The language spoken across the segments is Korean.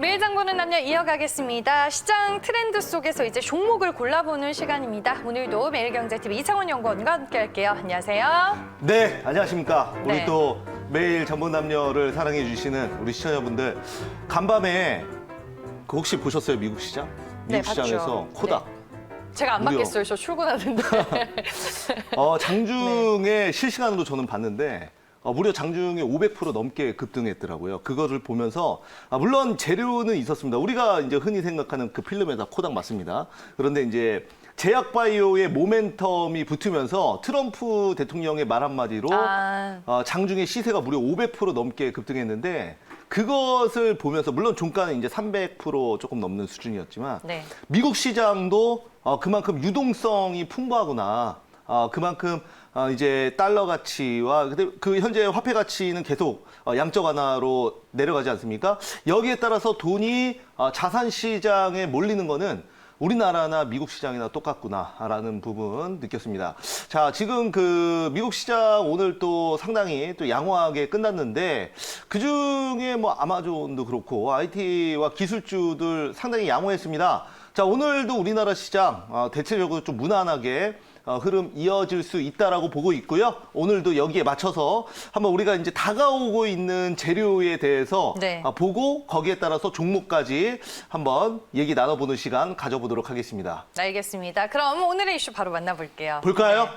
매일 장 보는 남녀 이어가겠습니다. 시장 트렌드 속에서 이제 종목을 골라보는 시간입니다. 오늘도 매일경제TV 이창원 연구원과 함께할게요. 안녕하세요. 네, 안녕하십니까. 네. 우리 또 매일 장 보는 남녀를 사랑해 주시는 우리 시청자분들. 간밤에 그 혹시 보셨어요? 미국 시장? 네, 미국 시장에서 봤죠. 코닥. 제가 안 무려. 받겠어요. 저 출근하는데. 장중에 실시간으로 저는 봤는데 무려 장중에 500% 넘게 급등했더라고요. 그거를 보면서 물론 재료는 있었습니다. 우리가 이제 흔히 생각하는 그 필름에다 코닥 맞습니다. 그런데 이제 제약바이오의 모멘텀이 붙으면서 트럼프 대통령의 말 한마디로 장중에 시세가 무려 500% 넘게 급등했는데 그것을 보면서 물론 종가는 이제 300% 조금 넘는 수준이었지만 네. 미국 시장도 그만큼 유동성이 풍부하구나. 그만큼 이제 달러 가치와 그 현재 화폐 가치는 계속 양적 완화로 내려가지 않습니까? 여기에 따라서 돈이 자산 시장에 몰리는 거는 우리나라나 미국 시장이나 똑같구나라는 부분 느꼈습니다. 자, 지금 그 미국 시장 오늘 또 상당히 또 양호하게 끝났는데 그 중에 뭐 아마존도 그렇고 IT와 기술주들 상당히 양호했습니다. 자, 오늘도 우리나라 시장 대체적으로 좀 무난하게 흐름 이어질 수 있다라고 보고 있고요. 오늘도 여기에 맞춰서 한번 우리가 이제 다가오고 있는 재료에 대해서 네. 보고 거기에 따라서 종목까지 한번 얘기 나눠보는 시간 가져보도록 하겠습니다. 알겠습니다. 그럼 오늘의 이슈 바로 만나볼게요. 볼까요? 네.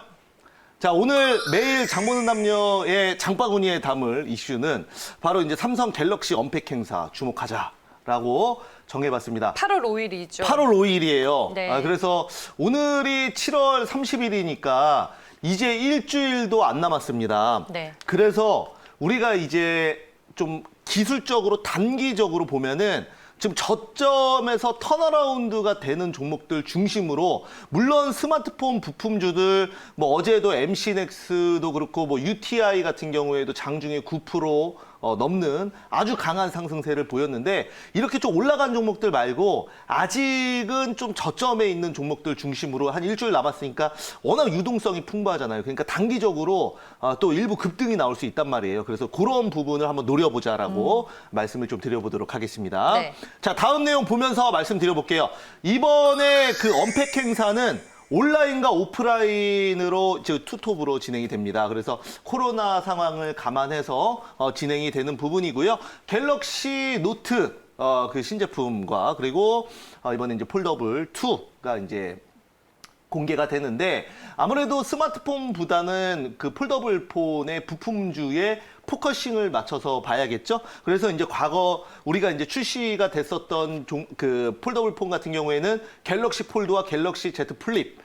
자, 오늘 매일 장 보는 남녀의 장바구니에 담을 이슈는 바로 이제 삼성 갤럭시 언팩 행사 주목하자라고 정해봤습니다. 8월 5일이죠. 8월 5일이에요. 네. 그래서 오늘이 7월 30일이니까 이제 일주일도 안 남았습니다. 네. 그래서 우리가 이제 좀 기술적으로 단기적으로 보면은 지금 저점에서 턴어라운드가 되는 종목들 중심으로 물론 스마트폰 부품주들 뭐 어제도 MC넥스도 그렇고 뭐 UTI 같은 경우에도 장중에 9% 넘는 아주 강한 상승세를 보였는데 이렇게 좀 올라간 종목들 말고 아직은 좀 저점에 있는 종목들 중심으로 한 일주일 남았으니까 워낙 유동성이 풍부하잖아요. 그러니까 단기적으로 또 일부 급등이 나올 수 있단 말이에요. 그래서 그런 부분을 한번 노려보자라고 말씀을 좀 드려보도록 하겠습니다. 네. 자, 다음 내용 보면서 말씀드려볼게요. 이번에 그 언팩 행사는 온라인과 오프라인으로 투톱으로 진행이 됩니다. 그래서 코로나 상황을 감안해서 진행이 되는 부분이고요. 갤럭시 노트 그 신제품과 그리고 이번에 이제 폴더블 2가 이제 공개가 되는데 아무래도 스마트폰보다는 그 폴더블 폰의 부품주에 포커싱을 맞춰서 봐야겠죠. 그래서 이제 과거 우리가 이제 출시가 됐었던 그 폴더블 폰 같은 경우에는 갤럭시 폴드와 갤럭시 Z 플립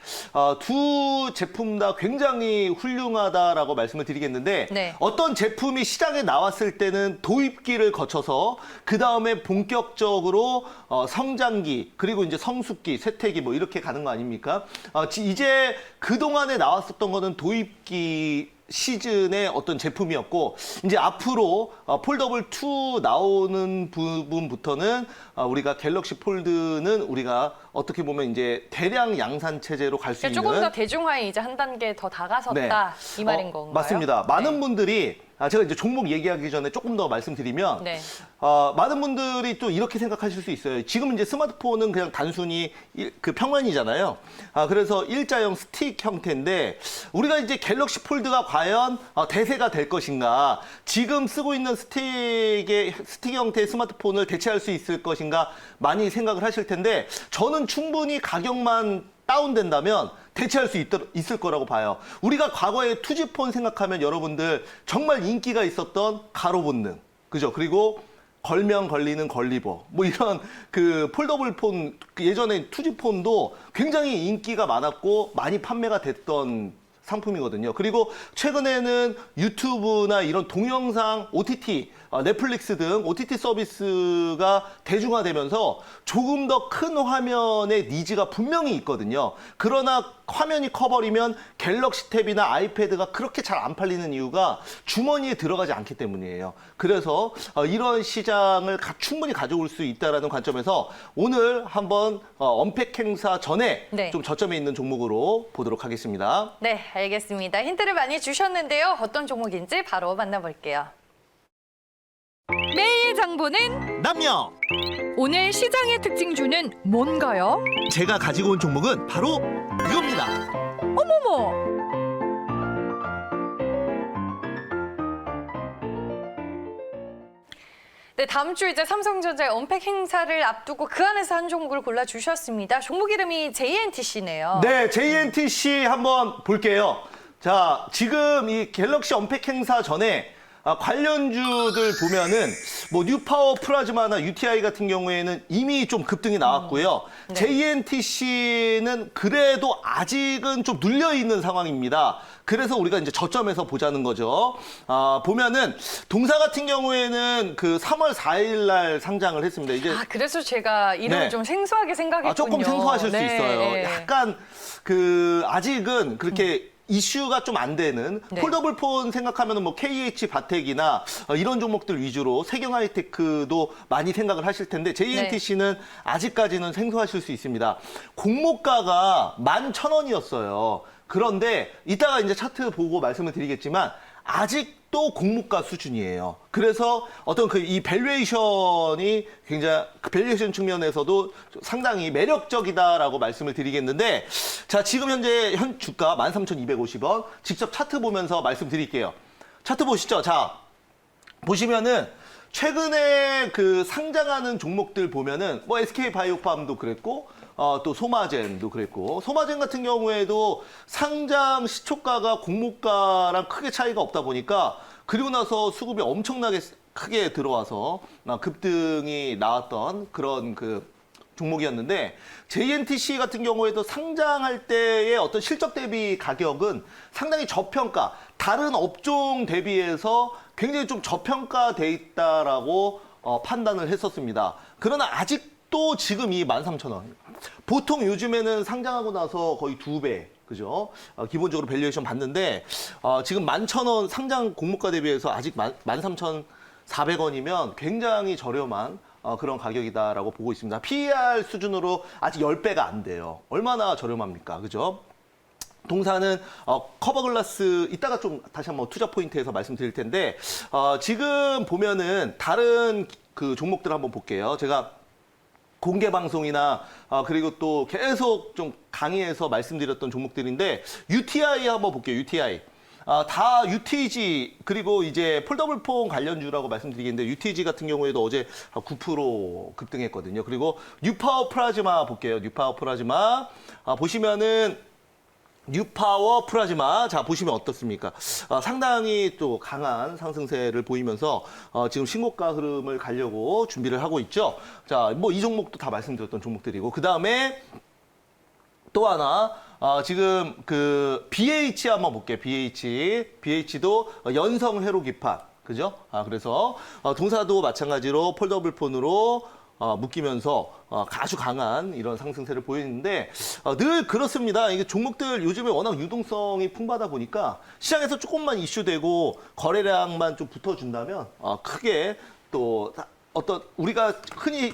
두 제품 다 굉장히 훌륭하다라고 말씀을 드리겠는데 네. 어떤 제품이 시장에 나왔을 때는 도입기를 거쳐서 그 다음에 본격적으로 성장기 그리고 이제 성숙기, 쇠퇴기 뭐 이렇게 가는 거 아닙니까? 이제 그 동안에 나왔었던 거는 도입기 시즌의 어떤 제품이었고 이제 앞으로 폴더블 2 나오는 부분부터는 우리가 갤럭시 폴드는 우리가 어떻게 보면 이제 대량 양산 체제로 갈 수 있는 조금 더 대중화에 이제 한 단계 더 다가섰다 이 말인 건가요? 맞습니다. 네. 많은 분들이 제가 이제 종목 얘기하기 전에 조금 더 말씀드리면 네. 많은 분들이 또 이렇게 생각하실 수 있어요. 지금 이제 스마트폰은 그냥 단순히 그 평면이잖아요. 그래서 일자형 스틱 형태인데 우리가 이제 갤럭시 폴드가 과연 대세가 될 것인가, 지금 쓰고 있는 스틱 형태의 스마트폰을 대체할 수 있을 것인가 많이 생각을 하실 텐데 저는 충분히 가격만 다운된다면 대체할 수 있을 거라고 봐요. 우리가 과거에 투지폰 생각하면 여러분들 정말 인기가 있었던 가로 본능, 그죠? 그리고 걸면 걸리는 걸리버, 뭐 이런 그 폴더블 폰, 예전에 투지폰도 굉장히 인기가 많았고 많이 판매가 됐던 상품이거든요. 그리고 최근에는 유튜브나 이런 동영상 OTT, 넷플릭스 등 OTT 서비스가 대중화되면서 조금 더 큰 화면의 니즈가 분명히 있거든요. 그러나 화면이 커버리면 갤럭시 탭이나 아이패드가 그렇게 잘 안 팔리는 이유가 주머니에 들어가지 않기 때문이에요. 그래서 이런 시장을 충분히 가져올 수 있다는 관점에서 오늘 한번 언팩 행사 전에 네. 좀 저점에 있는 종목으로 보도록 하겠습니다. 네, 알겠습니다. 힌트를 많이 주셨는데요. 어떤 종목인지 바로 만나볼게요. 매일 장보는 남녀. 오늘 시장의 특징주는 뭔가요? 제가 가지고 온 종목은 바로 이겁니다. 어머머! 네, 다음 주 이제 삼성전자의 언팩 행사를 앞두고 그 안에서 한 종목을 골라주셨습니다. 종목 이름이 JNTC네요. 네, JNTC 한번 볼게요. 자, 지금 이 갤럭시 언팩 행사 전에 관련주들 보면은 뭐 뉴파워 플라즈마나 UTI 같은 경우에는 이미 좀 급등이 나왔고요. 네. JNTC는 그래도 아직은 좀 눌려 있는 상황입니다. 그래서 우리가 이제 저점에서 보자는 거죠. 보면은 동사 같은 경우에는 그 3월 4일 날 상장을 했습니다. 이제 그래서 제가 이름을 네. 좀 생소하게 생각했군요. 조금 생소하실 수 네, 있어요. 네. 약간 그 아직은 그렇게 이슈가 좀 안 되는 네. 폴더블 폰 생각하면 뭐 KH 바텍이나 이런 종목들 위주로 세경 하이테크도 많이 생각을 하실 텐데 JNTC는 네. 아직까지는 생소하실 수 있습니다. 공모가가 11,000원이었어요. 그런데 이따가 이제 차트 보고 말씀을 드리겠지만 아직도 공모가 수준이에요. 그래서 어떤 그 이 밸류에이션이 굉장히 그 밸류에이션 측면에서도 상당히 매력적이다라고 말씀을 드리겠는데 자, 지금 현재 현 주가 13,250원 직접 차트 보면서 말씀드릴게요. 차트 보시죠. 자, 보시면은 최근에 그 상장하는 종목들 보면은 뭐 SK바이오팜도 그랬고 또 소마젠도 그랬고 소마젠 같은 경우에도 상장 시초가가 공모가랑 크게 차이가 없다 보니까 그리고 나서 수급이 엄청나게 크게 들어와서 급등이 나왔던 그런 그 종목이었는데 JNTC 같은 경우에도 상장할 때의 어떤 실적 대비 가격은 상당히 저평가, 다른 업종 대비해서 굉장히 좀 저평가돼 있다라고 판단을 했었습니다. 그러나 아직도 지금 이 13,000원. 보통 요즘에는 상장하고 나서 거의 2배, 그죠? 기본적으로 밸류에이션 받는데 지금 11,000원 상장 공모가 대비해서 아직 13,400원이면 굉장히 저렴한 그런 가격이다라고 보고 있습니다. PER 수준으로 아직 10배가 안 돼요. 얼마나 저렴합니까? 그죠? 동사는 커버글라스 이따가 좀 다시 한번 투자 포인트에서 말씀드릴 텐데 지금 보면은 다른 그 종목들 한번 볼게요. 제가 공개 방송이나 그리고 또 계속 좀 강의해서 말씀드렸던 종목들인데 UTI 한번 볼게요. UTI. 다 UTG 그리고 이제 폴더블 폰 관련주라고 말씀드리겠는데 UTG 같은 경우에도 어제 9% 급등했거든요. 그리고 뉴파워 플라즈마 볼게요. 뉴파워 플라즈마 보시면은 뉴파워 플라즈마 자 보시면 어떻습니까? 상당히 또 강한 상승세를 보이면서 지금 신고가 흐름을 가려고 준비를 하고 있죠. 자, 뭐 이 종목도 다 말씀드렸던 종목들이고 그 다음에 또 하나 지금 그 BH 한번 볼게요. BH도 연성 회로 기판 그죠? 그래서 동사도 마찬가지로 폴더블 폰으로 묶이면서 아주 강한 이런 상승세를 보이는데 늘 그렇습니다. 이게 종목들 요즘에 워낙 유동성이 풍부하다 보니까 시장에서 조금만 이슈되고 거래량만 좀 붙어준다면 크게 또 어떤 우리가 흔히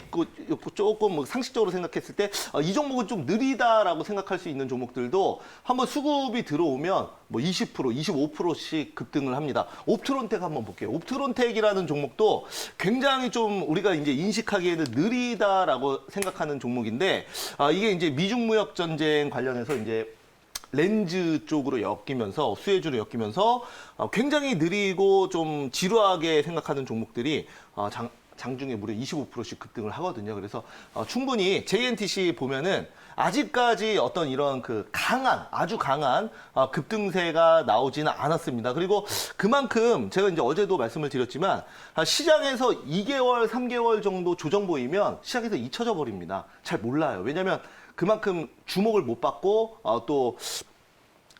조금 뭐 상식적으로 생각했을 때 이 종목은 좀 느리다라고 생각할 수 있는 종목들도 한번 수급이 들어오면 뭐 20%, 25%씩 급등을 합니다. 옵트론텍 한번 볼게요. 옵트론텍이라는 종목도 굉장히 좀 우리가 이제 인식하기에는 느리다라고 생각하는 종목인데 이게 이제 미중 무역 전쟁 관련해서 이제 렌즈 쪽으로 엮이면서 수혜주로 엮이면서 굉장히 느리고 좀 지루하게 생각하는 종목들이 장중에 무려 25%씩 급등을 하거든요. 그래서 충분히 JNTC 보면은 아직까지 어떤 이런 그 아주 강한 급등세가 나오지는 않았습니다. 그리고 그만큼 제가 이제 어제도 말씀을 드렸지만 시장에서 2개월, 3개월 정도 조정 보이면 시장에서 잊혀져 버립니다. 잘 몰라요. 왜냐하면 그만큼 주목을 못 받고 또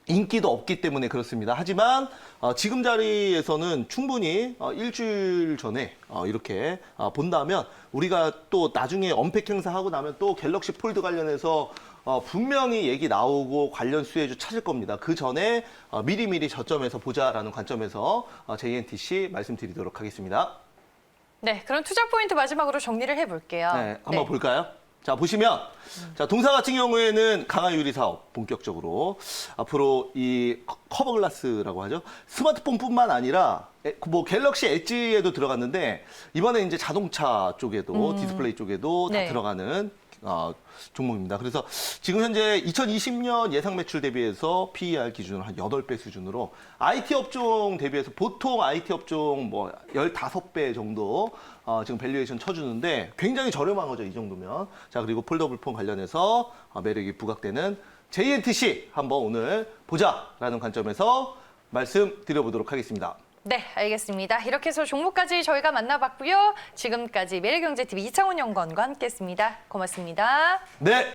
인기도 없기 때문에 그렇습니다. 하지만 지금 자리에서는 충분히 일주일 전에 이렇게 본다면 우리가 또 나중에 언팩 행사하고 나면 또 갤럭시 폴드 관련해서 분명히 얘기 나오고 관련 수혜주 찾을 겁니다. 그 전에 미리미리 저점에서 보자라는 관점에서 JNTC 말씀드리도록 하겠습니다. 네, 그럼 투자 포인트 마지막으로 정리를 해볼게요. 네, 한번 볼까요? 자, 보시면 자, 동사 같은 경우에는 강화 유리 사업 본격적으로 앞으로 이 커버 글라스라고 하죠. 스마트폰뿐만 아니라 뭐 갤럭시 엣지에도 들어갔는데 이번에 이제 자동차 쪽에도 디스플레이 쪽에도 다 네. 들어가는 종목입니다. 그래서 지금 현재 2020년 예상 매출 대비해서 PER 기준으로 한 8배 수준으로 IT 업종 대비해서 보통 IT 업종 뭐 15배 정도 지금 밸류에이션 쳐주는데 굉장히 저렴한 거죠, 이 정도면. 자, 그리고 폴더블 폰 관련해서 매력이 부각되는 JNTC 한번 오늘 보자라는 관점에서 말씀드려보도록 하겠습니다. 네, 알겠습니다. 이렇게 해서 종목까지 저희가 만나봤고요. 지금까지 매일경제TV 이창훈 연구원과 함께했습니다. 고맙습니다. 네.